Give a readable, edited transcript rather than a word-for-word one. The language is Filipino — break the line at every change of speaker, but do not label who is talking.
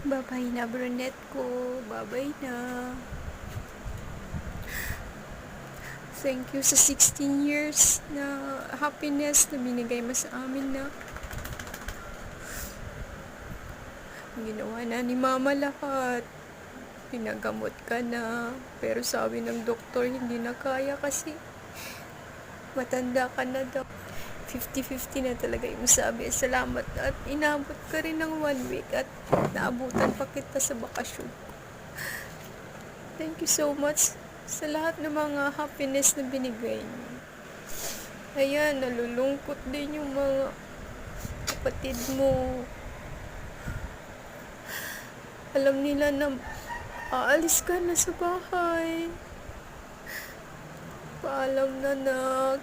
Babay na, brunette ko. Babay na. Thank you sa 16 years na happiness na binigay mo sa amin na ginawa na ni mama lahat. Pinagamot ka na. Pero sabi ng doktor, hindi na kaya kasi matanda ka na daw. 50-50 na talaga yung sabi. Salamat at inabot ka rin ng 1 week at naabutan pa kita sa bakasyon. Thank you so much sa lahat ng mga happiness na binigay niyo. Ayan, nalulungkot din yung mga kapatid mo. Alam nila na aalis ka na sa bahay. Paalam na, nak.